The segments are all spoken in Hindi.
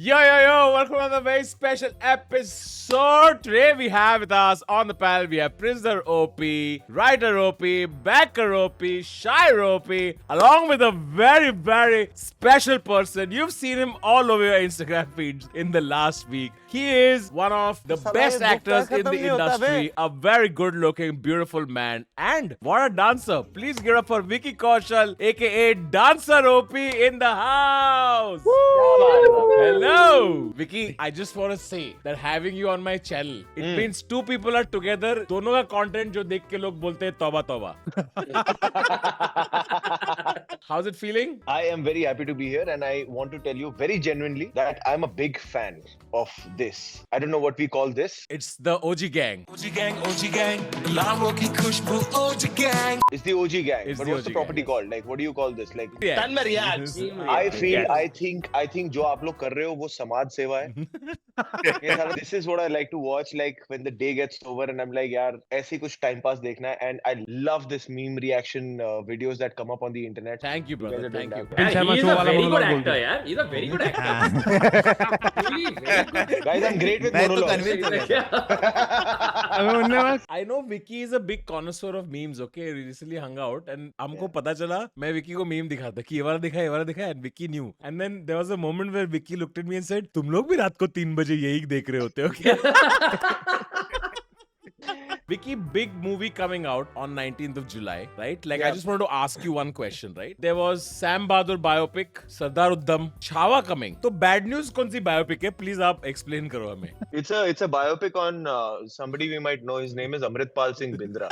Yo, welcome to the very special episode. Today we have with us on the panel, we have Prisoner OP, Writer OP, Backer OP, Shire OP, along with a very, very special person. You've seen him all over your Instagram feeds in the last week. He is one of the best actors in the industry, a very good-looking, beautiful man, and what a dancer. Please give it up for Vicky Kaushal, aka Dancer OP in the house. Hello, Vicky. I just want to say that having you on my channel, it means two people are together. दोनों का content जो देख के लोग बोलते हैं तौबा तौबा. How's it feeling? I am very happy to be here, and I want to tell you very genuinely that I'm a big fan of this. I don't know what we call this. It's the OG gang. OG gang, Lamo ki khushbu OG gang. It's the OG gang. It's but the what's the OG property gang. called? Like, what do you call this? Like, Yeah. I think जो आप लोग कर रहे हो वो समाज सेवा है. ये सारा, this is what I like to watch. Like when the day gets over, and I'm like, यार ऐसे कुछ time pass देखना है. And I love this meme reaction videos that come up on the internet. Thank you, brother. Thank you. Yeah, he is a very good actor, yaar. He's a very good actor. Really, very good. Guys, I'm great with मैं तो monologues. convince हो गया। I know Vicky is a big connoisseur of memes. Okay, we recently hung out and हमको पता चला मैं विकी को मीम दिखाता कि ये वाला दिखा and Vicky knew. And then there was a moment where Vicky looked at me and said, तुम लोग भी रात को 3 बजे यही देख रहे होते हो क्या? Vicky, big movie coming out on 19th of July, right? Like, I just wanted to ask you one question, right? There was Sam Bahadur biopic, Sardar Uddam, Chhawa coming. तो bad news कौन सी biopic है? Please आप explain करो हमें. It's a biopic on somebody we might know. His name is Amritpal Singh Bindra.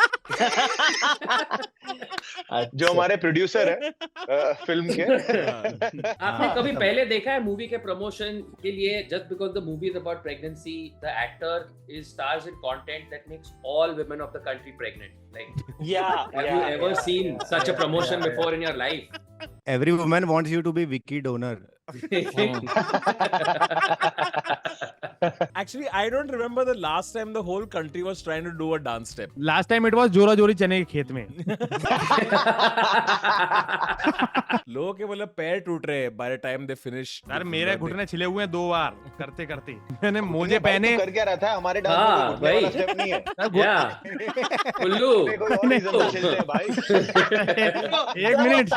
जो हमारे प्रोड्यूसर है फिल्म के. आपने कभी पहले देखा है मूवी के प्रमोशन के लिए just because the movie is about pregnancy, the actor is stars in content that makes all women of the country pregnant. Like, have you ever seen such a promotion before in your life? Every woman wants you to be Vicky donor. Actually, I don't remember the last time the whole country was trying to do a dance step. Last time it was जोरा जोरी चने के खेत में. लोगों के मतलब पैर टूट रहे हैं by the time they finish. यार मेरे घुटने छिले हुए हैं 2 बार करते करते. मैंने मोजे पहने. कर क्या रहा था हमारे डांस हाँ, में घुटने वाला स्टेप नहीं है. Yeah. उल्लू. कोई और रीजन से खेलते हैं भाई. 1 मिनट.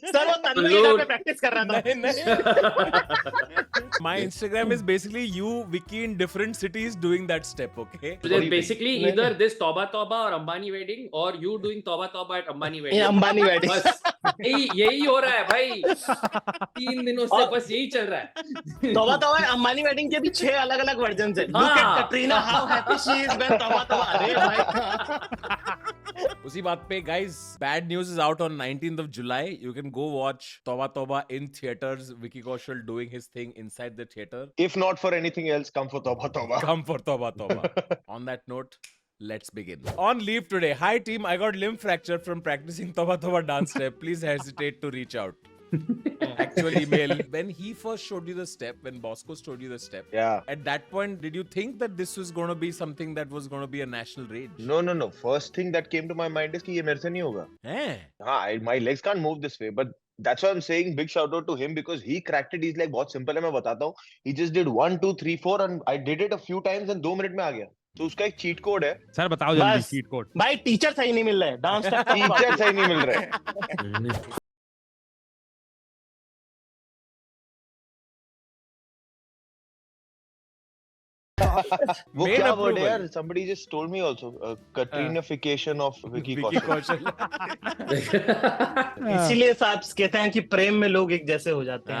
सर वो तन्मय पे प्रैक्टिस कर रहा था. My Instagram is basically you, Vicky, in different cities doing that step, okay? So there's basically either this Tauba Tauba or Ambani wedding, or you doing Tauba Tauba at Ambani wedding. ये अंबानी wedding. बस यही हो रहा है भाई. 3 दिनों से बस यही चल रहा है. तौबा तौबा अंबानी वेडिंग के भी 6 अलग-अलग वर्जन है. हाँ. Look at Katrina, how happy she is when तौबा तौबा. अरे भाई. उसी बात पे, guys, Bad News is out on 19th of July. You can go watch Tauba Tauba in theaters. Vicky Kaushal doing his thing inside the theater. If not for anything else, come for Tauba Tauba. Come for Tauba Tauba. On that note, let's begin. On leave today. Hi team, I got limb fracture from practicing Tauba Tauba dance step. Please hesitate to reach out. Actual email. When he first showed you the step, when Bosco showed you the step, Yeah. at that point, did you think that this was going to be something that was going to be a national rage? No. First thing that came to my mind is कि ये मेरे से नहीं होगा. Eh? My legs can't move this way, but that's why I'm saying big shout out to him because he cracked it. He's like बहुत simple है मैं बताता हूँ. He just did 1, 2, 3, 4 and I did it a few times and 2 minute में आ गया. तो उसका एक cheat code है. सर बताओ जल्दी बस. Cheat code. भाई टीचर सही नहीं मिल रहे. डांस स्टेप Teacher सही नहीं मिल रहे. वो Main क्या word है approval. यार? Somebody just told me also. Katrinification of Vicky Vicky Kaushal. Kaushal. इसीलिए साहब कहते हैं कि प्रेम में लोग एक जैसे हो जाते हैं.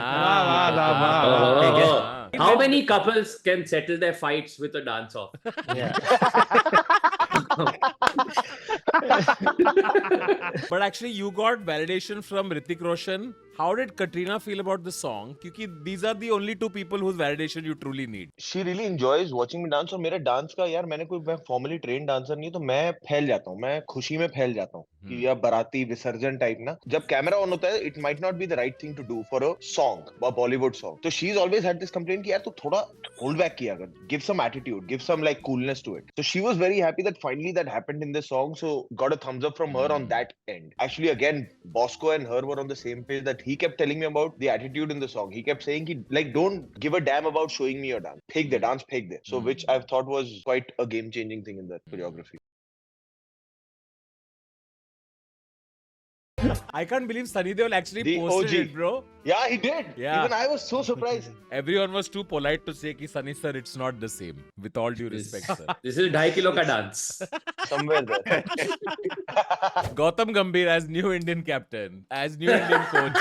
How many couples can settle their fights with a dance off? But actually, you got validation from Hrithik Roshan. How did Katrina feel about the song? क्योंकि these are the only 2 people whose validation you truly need. She really enjoys watching me dance और मेरे डांस का यार मैं formally trained dancer नहीं तो मैं फैल जाता हूँ. मैं खुशी में फैल जाता हूँ. कि या बाराती विसर्जन टाइप ना जब कैमरा ऑन होता है it might not be the right thing to do for a song, a Bollywood song. तो she's always had this complaint कि यार तू थोड़ा hold back किया कर. Give some attitude, give some like coolness to it. So she was very happy that finally that happened in this song. So got a thumbs up from her on that end. Actually, again, Bosco and her were on the same page that he kept telling me about the attitude in the song. He kept saying, like, don't give a damn about showing me your dance. Phek de, dance phek de. So, which I've thought was quite a game-changing thing in that choreography. I can't believe Sunny Deol actually The posted OG. it, bro. Yeah, he did. Yeah. Even I was so surprised. Everyone was too polite to say कि Sunny sir, it's not the same. With all due respect, sir. This is 2.5 kilo ka dance. Somewhere there. Gautam Gambhir as new Indian captain, as new Indian coach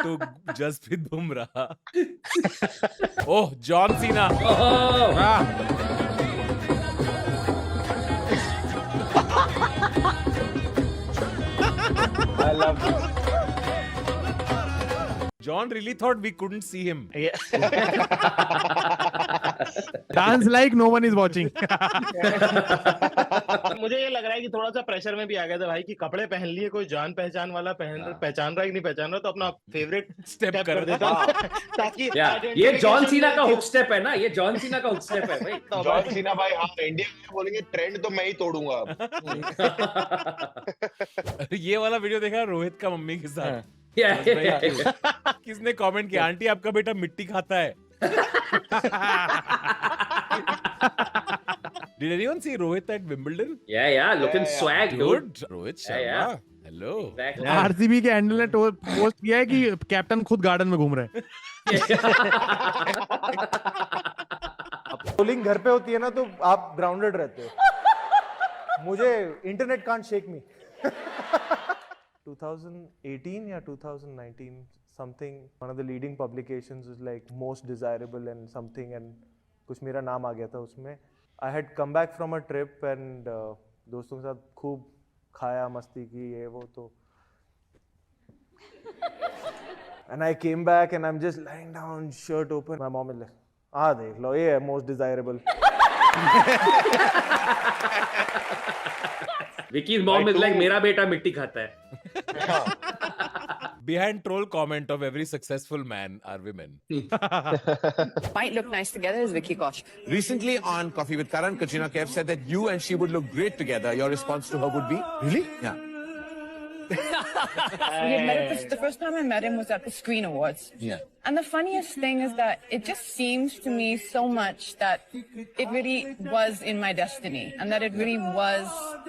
to Jasprit Bumrah. Oh, John Cena. Oh, I love this. John really thought we couldn't see him. Dance like no one is watching. मुझे ये लग रहा है कि थोड़ा सा प्रेशर में भी आ गया था भाई कि कपड़े पहन लिए, कोई जान पहचान वाला पहचान रहा है कि नहीं पहचान रहा, तो अपना फेवरेट Step स्टेप कर कर देता ताकि ये जॉन सीना का हुक स्टेप है ना, ये जॉन सीना का हुक स्टेप है भाई. जॉन सीना भाई, हाँ, इंडिया में बोलेंगे ट्रेंड तो मैं ही तोड़ूंगा अब. ये वाला वीडियो देखा रोहित का मम्मी के साथ. Yeah, Very yeah, cute. yeah. किसने कमेंट किया, आंटी आपका बेटा मिट्टी खाता है. Did anyone see Rohit at Wimbledon? Yeah, looking swag, dude. Rohit Yeah, Sharma. yeah. Hello. Exactly. RCB के हैंडल ने पोस्ट किया है कि कैप्टन खुद गार्डन में घूम रहे हैं. बॉलिंग घर पे होती है ना तो आप ग्राउंडेड रहते हो. मुझे इंटरनेट कांट शेक मी. 2018 या 2019 something, one of the leading publications was like most desirable and something, and कुछ मेरा नाम आ गया था उसमें. I had come back from a trip and दोस्तों के साथ खूब खाया, मस्ती की, ये वो तो. And I came back and I'm just lying down, shirt open. My mom is like, ah, देख लो, ये है most desirable. Vicky's mom is like, मेरा बेटा मिट्टी खाता है. Behind troll comment of every successful man are women. Might look nice together is Vicky Kaushal. Recently on Coffee with Karan, Katrina Kaif said that you and she would look great together. Your response to her would be? Really? Yeah. The first time I met him was at the Screen Awards. Yeah. And the funniest thing is that it just seems to me so much that it really was in my destiny, and that it really was,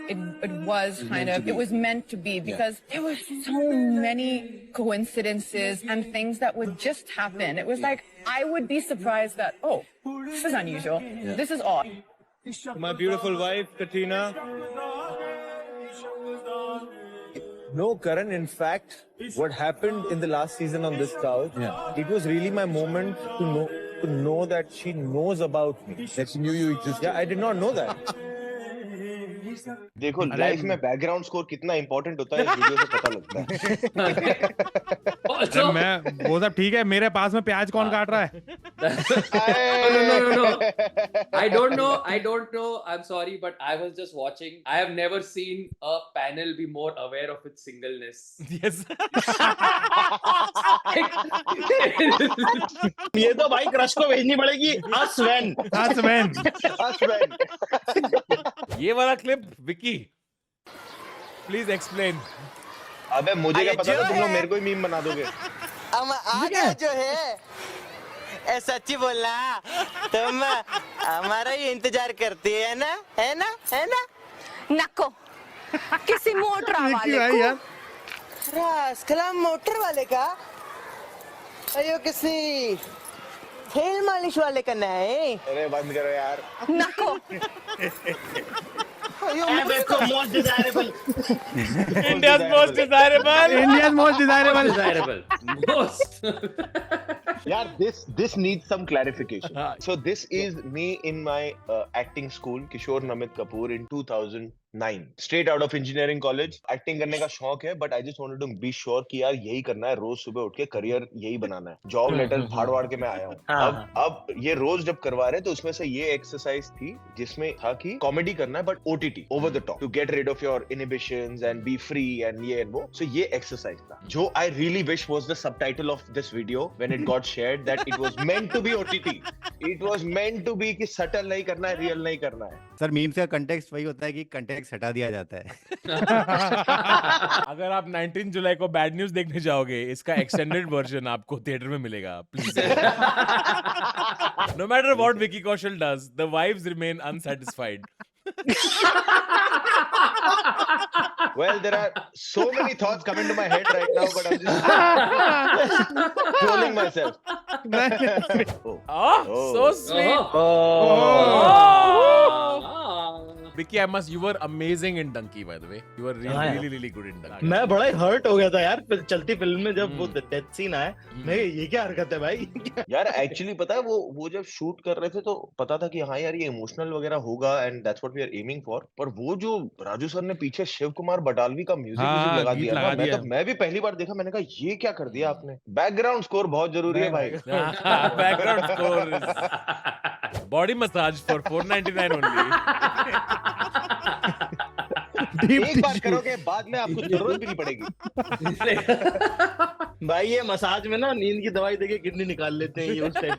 it was kind of, it was meant to be, because there were so many coincidences and things that would just happen. It was like, I would be surprised that, oh, this is unusual. This is odd. My beautiful wife, Katrina. No, Karan, in fact, what happened in the last season on this couch, it was really my moment to know that she knows about me. That she knew you existed. Yeah, I did not know that. देखो लाइफ में बैकग्राउंड स्कोर कितना इंपॉर्टेंट होता है, इस वीडियो से पता लगता है. Also, मैं वो सब ठीक है, मेरे पास में प्याज कौन काट रहा है? No. I don't know. I'm sorry, but I was just watching. I have never seen a panel be more aware of its singleness. Yes. ये तो भाई क्रश को भेजनी पड़ेगी. Sven. ये वाला क्लिप विकी प्लीज एक्सप्लेन. अबे मुझे क्या पता था तुम लोग मेरे को ही मीम बना दोगे. आगे जो है सच्ची बोलना, तुम हमारा ही इंतजार करती है ना, है ना, है ना? Nako. किसी मोटर वाले को. रास्कला मोटर वाले का? अयो किसी तेल मालिश वाले का नहीं. अरे बंद करो यार. Nako. Most desirable. India's most desirable. Most. यार this needs some clarification. So this is me in my acting school, Kishore Namit Kapoor, in 2009. Straight out of engineering college. Acting करने का शौक है, but I just wanted to be sure कि यार यही करना है, रोज सुबह उठ के करियर यही बनाना है. जॉब लेटर फाड़ के मैं आया हूँ. अब ये रोज जब करवा रहे तो उसमें से ये एक्सरसाइज थी जिसमें था कि कॉमेडी करना है, but OTT, over the top, to get rid of your inhibitions and be free and ये and वो. So ये एक्सरसाइज था जो I really wish was the subtitle of this video when it got shared, that it was meant to be OTT. It was meant to be कि सटल नहीं करना है, रियल नहीं करना है. सर मीम्स का कंटेक्स्ट वही होता है कि कंटेक्स्ट हटा दिया जाता है. अगर आप 19 जुलाई को बैड न्यूज देखने जाओगे, इसका एक्सटेंडेड वर्जन आपको थिएटर में मिलेगा. Please. No matter what Vicky Kaushal does, the wives remain unsatisfied. Well, there are so many thoughts coming to my head right now, but I'm just controlling myself. Oh, so sweet. Vicky, you were amazing in Donkey, by the way. You were really good in Donkey. मैं बड़ा ही हर्ट हो गया था यार चलती फिल्म में जब वो डेथ सीन आया. मैं ये क्या हरकत है भाई. यार एक्चुअली पता है वो जब शूट कर रहे थे तो पता था कि हाँ यार ये इमोशनल वगैरह होगा and that's what we are aiming for. पर वो जो राजू सर ने पीछे शिव कुमार बटालवी का म्यूजिक लगा दिया ना, मैं भी पहली बार देखा. मैंने कहा ये क्या कर दिया आपने. बैकग्राउंड स्कोर बहुत जरूरी है भाई. Background score is body massage for $4.99 only. एक बार करोगे बाद में आपको जरूरत भी नहीं पड़ेगी. भाई ये मसाज में ना नींद की दवाई देके किडनी निकाल लेते हैं ये उस टाइप.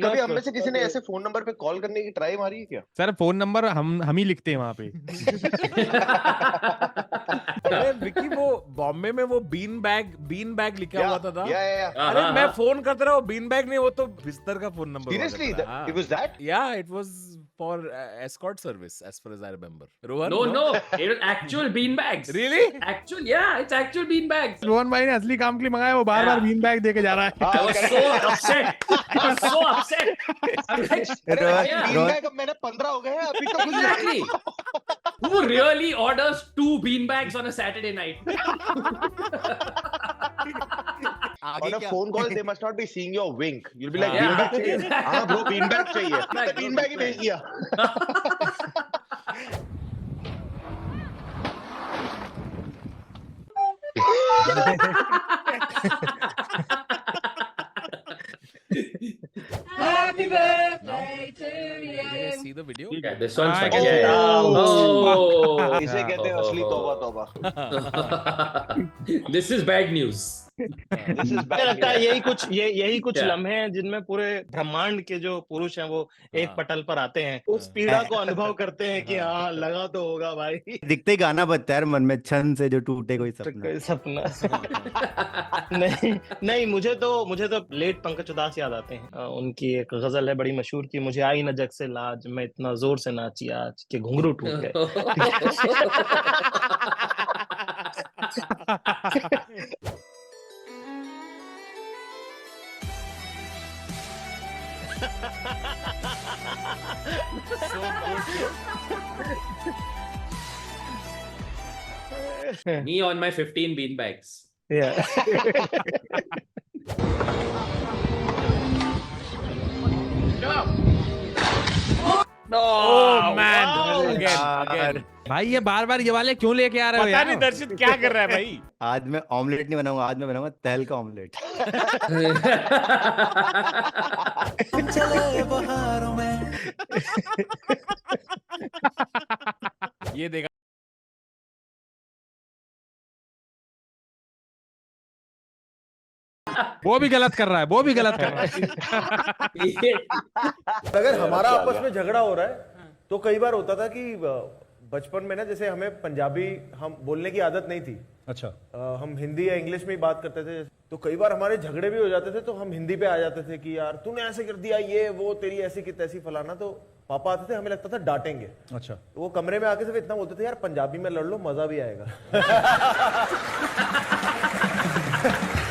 कभी हम में से किसी ने ऐसे फोन नंबर पे कॉल करने की ट्राई मारी है क्या? सर फोन नंबर हम ही लिखते हैं वहाँ पे. अरे विकी वो बॉम्बे में वो बीन बैग लिखा हुआ था. अरे मैं फोन करता रहा, वो बीन बैग नहीं, वो तो बिस्तर का phone number. Seriously, it was that? Yeah, it was for escort service as far as I remember. Rohan? No, it was actual bean bags. Really? It's actual bean bags. Rohan भाई ने असली काम के लिए मंगाया, वो बार-बार बीन बैग देके जा रहा है. I was so upset. I'm like, bean bag अब मैंने 15 हो गए हैं अभी तो. Exactly. Who really orders 2 bean bags on a Saturday night? On a phone call, they must not be seeing your wink. You'll be like, bean bag चाहिए? हाँ bro, bean bag चाहिए. तो bean bag ही भेज दिया. Happy birthday to you. See the video? Yeah, this one's I fucking can see. Oh. इसे कहते हैं असली तौबा. This is bad news. This is मुझे bad. लगता है यही कुछ क्या? लम्हे हैं जिनमें पूरे ब्रह्मांड के जो पुरुष हैं वो एक पटल पर आते हैं, उस पीड़ा को अनुभव करते हैं कि हाँ लगा तो होगा भाई. दिखते ही गाना बजता है मन में, छन से जो टूटे कोई सपना. कोई सपना. नहीं मुझे तो लेट पंकज उदास याद आते हैं. उनकी एक गजल है बड़ी मशहूर की, मुझे आई न जग से लाज, मैं इतना जोर से नाची आज के घुंघरू टूट गए. Me on my 15 bean bags. Yeah. Oh man, again. भाई ये बार-बार ये वाले क्यों लेके आ रहे हो पता यार? नहीं दर्शित क्या कर रहा है भाई. आज मैं ऑमलेट नहीं बनाऊंगा, आज मैं बनाऊंगा तहल का ऑमलेट. ये देखा. वो भी गलत कर रहा है. अगर हमारा आपस में झगड़ा हो रहा है तो कई बार होता था कि बचपन में ना, जैसे हमें पंजाबी हम बोलने की आदत नहीं थी. अच्छा. हम हिंदी या इंग्लिश में ही बात करते थे, तो कई बार हमारे झगड़े भी हो जाते थे तो हम हिंदी पे आ जाते थे कि यार तूने ऐसे कर दिया, ये वो तेरी ऐसी की तैसी फलाना. तो पापा आते थे, हमें लगता था डांटेंगे. अच्छा. तो वो कमरे में आके सिर्फ इतना बोलते थे, यार पंजाबी में लड़ लो मजा भी आएगा.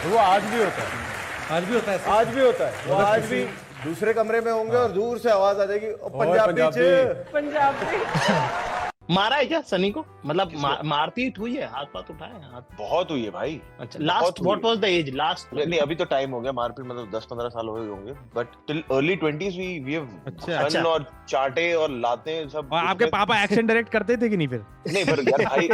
वो आज भी होता है. वो आज भी दूसरे कमरे में होंगे और दूर से आवाज आ जाएगी, पंजाबी. मारा है क्या सनी को? मतलब मारपीट हुई है, हाथ पाथ उठाए हाथ? बहुत हुई है भाई. अच्छा. Last what was the age last? नहीं अभी तो टाइम हो गया, मारपीट मतलब 10-15 साल हो गए होंगे, but till early 20s we have fun और चाटे और लाते सब. और आपके पापा एक्शन डायरेक्ट करते थे कि नहीं फिर? नहीं पर यार भाई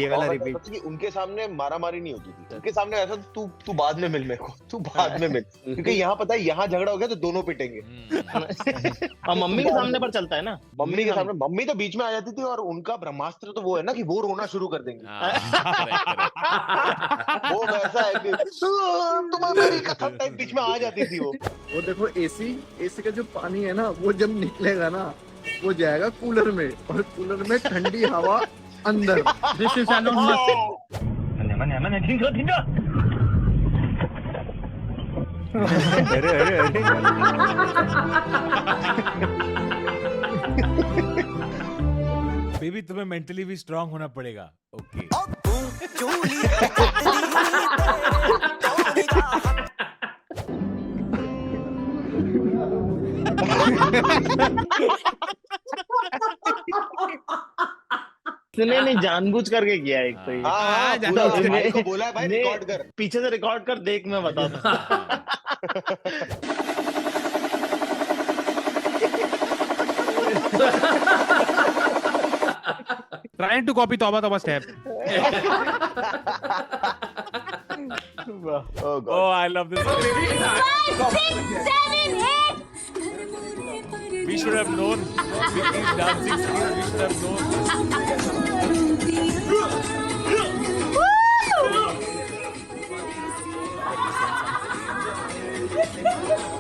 ये वाला रिपीट. उनके सामने मारामारी नहीं होती थी. उनके सामने ऐसा तू बाद में मिल मेरे को, तू बाद में मिल, क्योंकि यहाँ पता है यहाँ झगड़ा हो गया तो दोनों पिटेंगे. और मम्मी के सामने पर चलता है ना. मम्मी के सामने, मम्मी तो बीच में आ जाती थी और उनका ब्रह्मास्त्र तो वो है ना कि वो रोना शुरू कर देंगे। वो वैसा है कि तुम्हें मेरी कथा टाइप बीच में आ जाती थी वो देखो एसी का जो पानी है ना वो जब निकलेगा ना वो जाएगा कूलर में और कूलर में ठंडी हवा अंदर। दिस इज अरे अरे अरे बेबी तुम्हें मेंटली भी स्ट्रांग होना पड़ेगा। ओके नहीं जानबूझ करके किया एक तो ये। हाँ, पूरा भाई को बोला है भाई रिकॉर्ड कर, पीछे से रिकॉर्ड कर देख, मैं बताता हूँ। Trying to copy Tauba Tauba step. Oh God. Oh, I love this. 5, 6, 7, 8. We should have known. With these dancing skills, we should have known.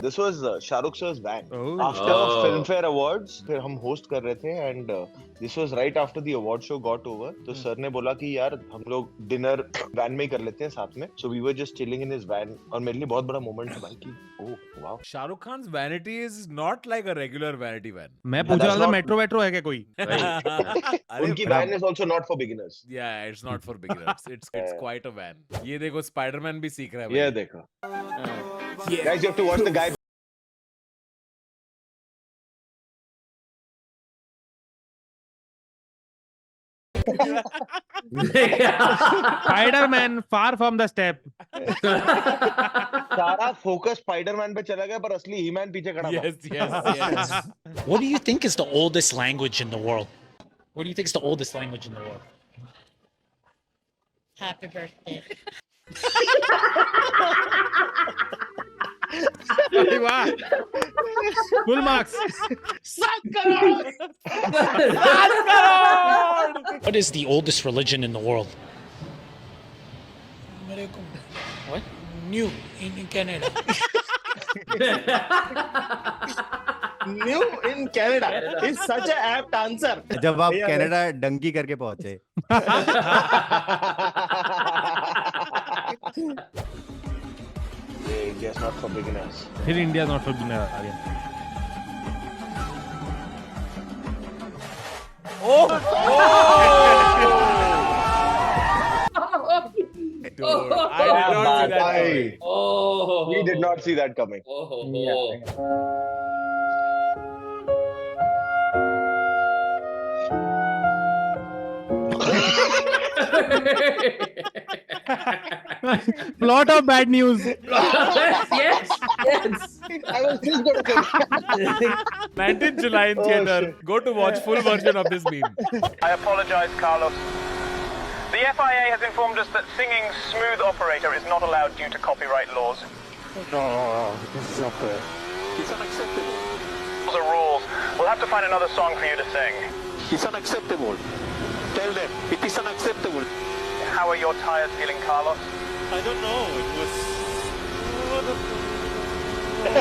This was Shahrukh sir's van. Oh. After Filmfare Awards, फिर हम host कर रहे थे and this was right after the award show got over. तो सर ने बोला कि यार हम लोग डिनर वैन में ही कर लेते हैं साथ में. So we were just chilling in his van और मेरे लिए बहुत बड़ा मोमेंट था भाई कि oh wow. Shahrukh Khan's vanity is not like a regular vanity van. मैं पूछ रहा था मेट्रो है क्या कोई? उनकी van is also not for beginners. Yeah, it's not for beginners. It's quite a van. ये देखो Spider-Man भी सीख रहा है भाई. ये देखो. Guys, you have to watch the guy. Spider-Man far from the step. सारा फोकस स्पाइडरमैन पे चला गया पर असली ही-मैन पीछे खड़ा था. Yes. What do you think is the oldest language in the world? What do you think is the oldest language in the world? Happy birthday. अरे वाह, full marks. 7 crore. What is the oldest religion in the world? What? New in Canada. New in Canada is such an apt answer. जब आप कनाडा डंकी करके पहुंचे। India is not for beginners. फिर इंडिया नॉट फॉर बिगिनर आ गया। Dude, I did not see that coming. Oh, We did not see that coming. Plot of bad news. yes. I was just going to say. 19th July in theater. Go to watch full version of this meme. I apologize, Carlos. The FIA has informed us that singing Smooth Operator is not allowed due to copyright laws. No, this is not fair. It's unacceptable. Those are rules. We'll have to find another song for you to sing. It's unacceptable. Tell them it is unacceptable. How are your tires feeling, Carlos? I don't know. It was. We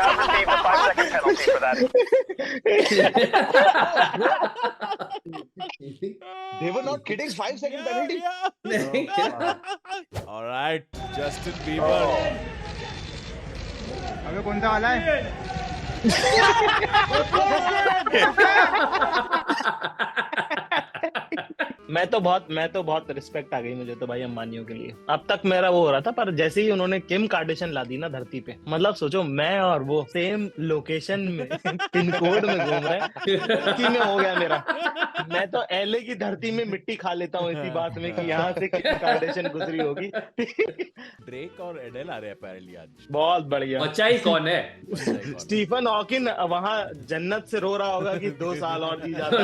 have received a 5-second penalty for that. They were not kidding. 5-second penalty. All right, Justin Bieber. अबे कौन सा वाला है? मैं तो बहुत रिस्पेक्ट आ गई मुझे तो भाई अंबानियों के लिए। अब तक मेरा वो हो रहा था, पर जैसे ही उन्होंने किम कार्डेशियन ला दी ना धरती पे, मतलब सोचो मैं और वो सेम लोकेशन में पिन कोड में घूम रहे हैं, कि में हो गया मेरा। मैं तो एलए की धरती में मिट्टी खा लेता हूँ इसी बात में कि यहाँ से किम कार्डेशियन गुजरी होगी। ड्रेक और एडेल आ रहे हैं apparently आज। बहुत बढ़िया। बच्चा ही कौन है? स्टीफन हॉकिन वहां जन्नत से रो रहा होगा कि 2 साल और जी जाता।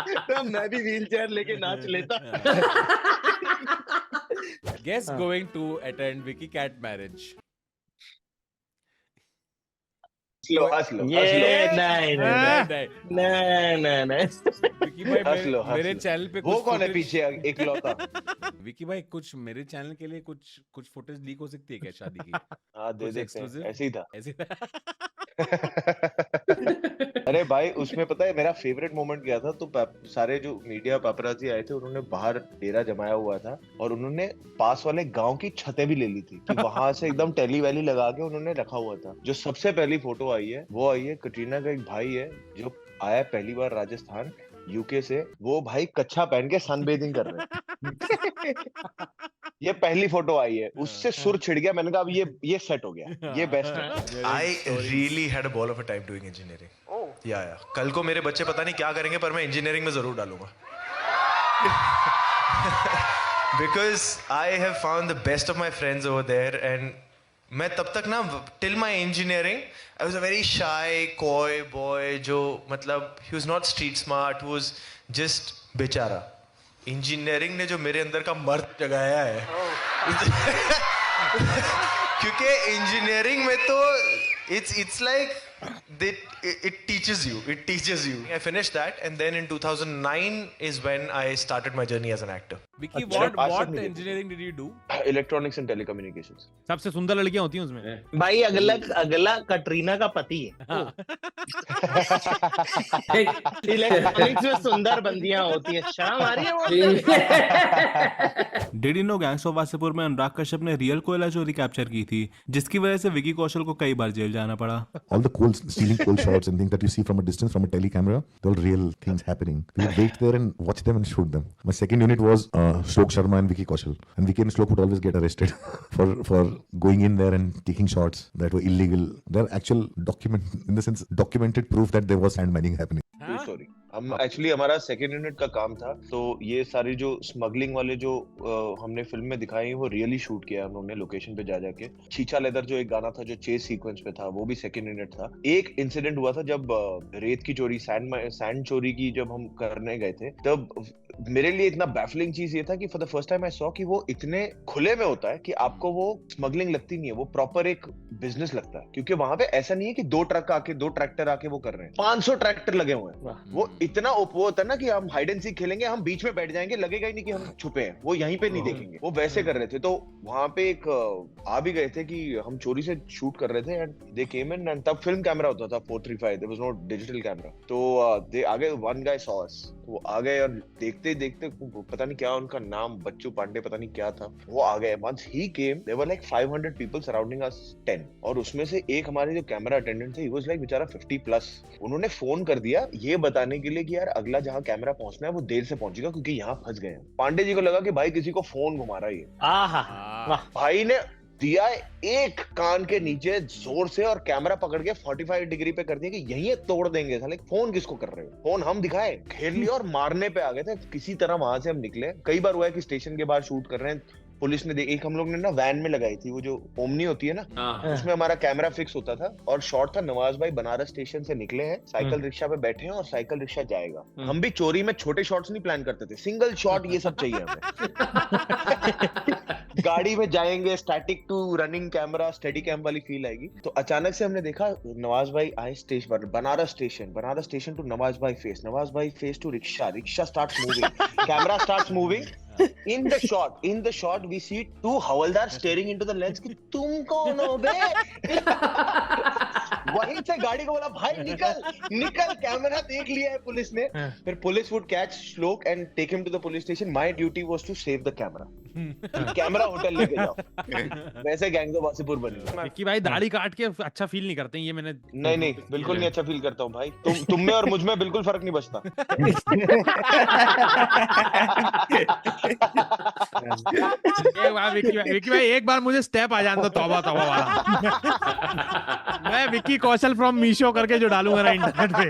तो मैं भी व्हीलचेयर लेके नाच लेता। Guess going to attend Vicky Cat marriage. ये नहीं विकी भाई मेरे चैनल पे वो कुछ कौन है footage- पीछे एकलौता? विकी भाई कुछ मेरे चैनल के लिए कुछ फुटेज लीक हो सकती है क्या शादी की? हाँ दे कुछ देते हैं, exclusive? ऐसे ही था। ऐसे अरे भाई उसमें पता है मेरा फेवरेट मोमेंट क्या था? तो सारे जो मीडिया पापराजी आए थे उन्होंने बाहर डेरा जमाया हुआ था और उन्होंने पास वाले गांव की छतें भी ले ली थी कि वहां से एकदम टेली वैली लगा के उन्होंने रखा हुआ था। जो सबसे पहली फोटो आई है वो आई है कटरीना का एक भाई है जो आया पहली बार राजस्थान यूके से। वो भाई कच्छा पहन के सनबेदिंग कर रहे हैं। ये पहली फोटो आई है, उससे सुर छिड़ गया। मैंने कहा अब ये सेट हो गया, ये बेस्ट है। I really had a ball of a time doing engineering. या कल को मेरे बच्चे पता नहीं क्या करेंगे पर मैं इंजीनियरिंग में जरूर डालूंगा। Because I have found the best of my friends over there and मैं तब तक ना till my engineering I was a very shy coy boy जो मतलब he was not street smart, he was just बेचारा। इंजीनियरिंग ने जो मेरे अंदर का मर्द जगाया है क्योंकि इंजीनियरिंग में तो it's like it teaches you. I finished that and then in 2009 is when I started my journey as an actor. Vicky, what engineering did you do? Electronics and telecommunications. सबसे सुंदर लड़कियां होती हैं उसमें। भाई अगला कटरीना का पति है। इलेक्ट्रॉनिक्स में सुंदर बंदियां होती है, शर्म आ रही है वो। Did you know gangs of Wasseypur में अनुराग कश्यप ने रियल कोयला चोरी कैप्चर की थी जिसकी वजह से विकी कौशल को कई बार जेल जाना पड़ा। All the stealing coal shots and things that you see from a distance from a tele camera, they're all real things happening. We would wait there and watch them and shoot them. My second unit was Shlok Sharma and Vicky Kaushal, and Vicky and Shlok would always get arrested for going in there and taking shots that were illegal. They're actual documented proof that there was sand mining happening. Sorry हम एक्चुअली हमारा सेकंड यूनिट का काम था तो ये सारी जो स्मगलिंग वाले जो हमने फिल्म में दिखाई वो रियली शूट किया उन्होंने लोकेशन पे जा जाके। छीछा लेदर जो एक गाना था जो चेस सीक्वेंस पे था वो भी सेकंड यूनिट था। एक इंसिडेंट हुआ था जब रेत की चोरी सैंड चोरी की जब हम करने गए थे तब मेरे लिए इतना बैफलिंग चीज ये था कि for the first time I saw कि वो इतने खुले में होता है कि आपको वो स्मगलिंग लगती नहीं है, वो प्रॉपर एक बिजनेस लगता है क्योंकि वहां पे ऐसा नहीं है कि दो ट्रैक्टर आके वो कर रहे हैं, 500 ट्रैक्टर लगे हुए हैं। वो इतना वो होता है ना कि हम हाइड एंड सीक खेलेंगे, हम बीच में बैठ जाएंगे, लगेगा ही नहीं कि हम छुपे हैं, वो यहीं पे नहीं देखेंगे। वो वैसे कर रहे थे। तो वहां पे एक आ भी गए थे कि हम चोरी से शूट कर रहे थे and they came in and तब फिल्म कैमरा होता था 435, there was no digital camera. तो दे आ गए, वन गाय सॉ अस, वो आ गए और देखते देखते पता नहीं क्या उनका नाम बच्चू पांडे पता नहीं क्या था, वो आ गए। Once he came there were like 500 people surrounding us 10 और उसमें से एक हमारे जो कैमरा अटेंडेंट थे ही वाज लाइक बेचारा 50+। उन्होंने फोन कर दिया ये बताने के लिए कि यार अगला जहां कैमरा पहुंचना है वो देर से पहुंचेगा क्योंकि यहाँ फंस गए हैं। पांडे जी को लगा कि भाई किसी को फोन घुमा रहा है ये। भाई ने दिया एक कान के नीचे जोर से और कैमरा पकड़ के 45 डिग्री पे कर दिया कि यही तोड़ देंगे। साले फोन किसको कर रहे हो, फोन हम दिखाए, घेर लिया और मारने पे आ गए थे। किसी तरह वहां से हम निकले। कई बार हुआ है कि स्टेशन के बाहर शूट कर रहे हैं, पुलिस ने एक हम लोग ने ना वैन में लगाई थी, वो जो ओमनी होती है ना उसमें हमारा कैमरा फिक्स होता था और शॉट था नवाज भाई बनारस स्टेशन से निकले हैं, साइकिल रिक्शा पे बैठे हैं और साइकिल रिक्शा जाएगा। हम भी चोरी में छोटे शॉट्स नहीं प्लान करते थे, सिंगल शॉट ये सब चाहिए हमें। गाड़ी में जाएंगे, static to running camera, steady cam वाली फील आएगी। तो अचानक से हमने देखा नवाज भाई आए स्टेशन पर, बनारस स्टेशन टू नवाज भाई face to rickshaw starts moving, camera starts moving. In the shot, we see two havaldar staring into the lens कि तुम कौन हो बे? वहीं से गाड़ी को बोला भाई निकल, कैमरा देख लिया है पुलिस ने। फिर police would catch Shlok and take him to the police station. My duty was to save the camera. Camera hotel लेके जाओ। वैसे गैंग्स ऑफ वासेपुर बनी। कि भाई दाढ़ी काट के अच्छा फील नहीं करते ये मैंने नहीं बिल्कुल नहीं अच्छा फील करता हूँ भाई। तुम में और मुझ में बिल्कुल फर्क नहीं बचता। विक्की भाई एक बार मुझे स्टेप आ जाने दो तौबा वाला। मैं विक्की कौशल फ्रॉम मीशो करके जो डालूंगा ना इंटरनेट पे।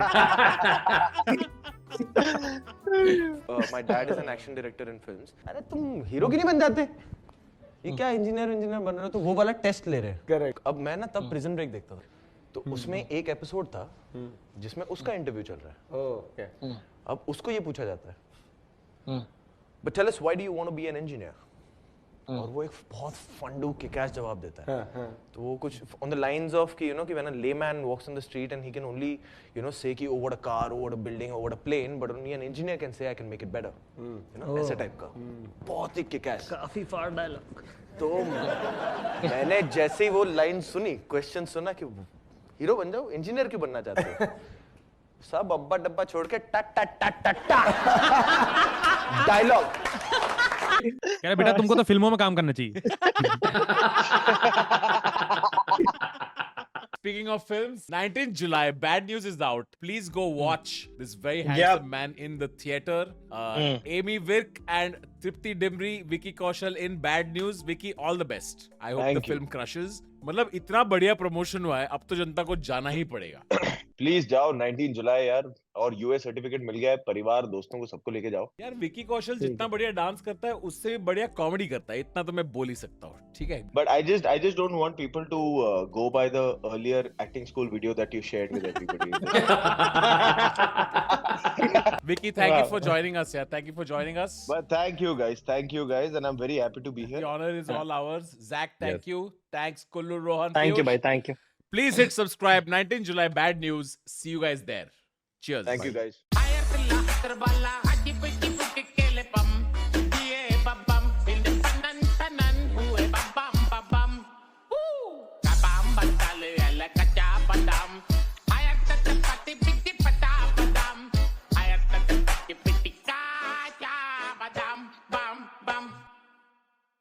My dad is an action director in films. अरे तुम हीरो क्यों नहीं बन जाते? ये क्या इंजीनियर बन रहे हो तो वो वाला टेस्ट ले रहे हैं। करेक्ट। अब मैं ना तब प्रिजन ब्रेक देखता था तो उसमें एक एपिसोड था जिसमें उसका इंटरव्यू चल रहा है। ओके। अब उसको ये पूछा जाता है But tell us, why do you want to be an engineer? और वो एक बहुत फंडू किक-एस जवाब देता है. तो वो कुछ on the lines of कि कि when a layman walks on the street and he can only say कि over a car, over a building, over a plane, but only an engineer can say I can make it better. ऐसे टाइप का. बहुत ही किक-एस. काफी फार डायलॉग. तो मैंने जैसे ही वो लाइन सुनी, क्वेश्चन सुना कि हीरो बन जाओ, इंजीनियर क्यों बनना चाहते हो? सब अब्बा डब्बा छोड़ के टा टा टा टा टा डायलॉग. कह रहा बेटा तुमको तो फिल्मों में काम करना चाहिए. Speaking of films, 19th July, Bad News is out. Please go watch this very handsome man in the theater. Amy Virk and Tripti Dimri, Vicky Kaushal in Bad News. Vicky, all the best. I hope the film crushes. मतलब इतना बढ़िया प्रमोशन हुआ है, अब तो जनता को जाना ही पड़ेगा. प्लीज जाओ 19 जुलाई यार, और यूएस सर्टिफिकेट मिल गया है, परिवार दोस्तों को सबको लेके जाओ. यार विकी कौशल जितना बढ़िया डांस करता है उससे बढ़िया कॉमेडी करता है, इतना तो मैं बोल ही सकता हूँ. ठीक है. But I just don't want people to go by the earlier acting school video that you shared with everybody. Vicky, thank you for joining us. Yeah, thank you for joining us. But thank you guys, and I'm very happy to be here. The honor is all ours. Zach, thank you. Thanks, Kullu, Rohan. Thank you, Piyush. bhai. Thank you. Please hit subscribe. 19 July, Bad News. See you guys there. Cheers. Thank you guys. Kabam, batale, la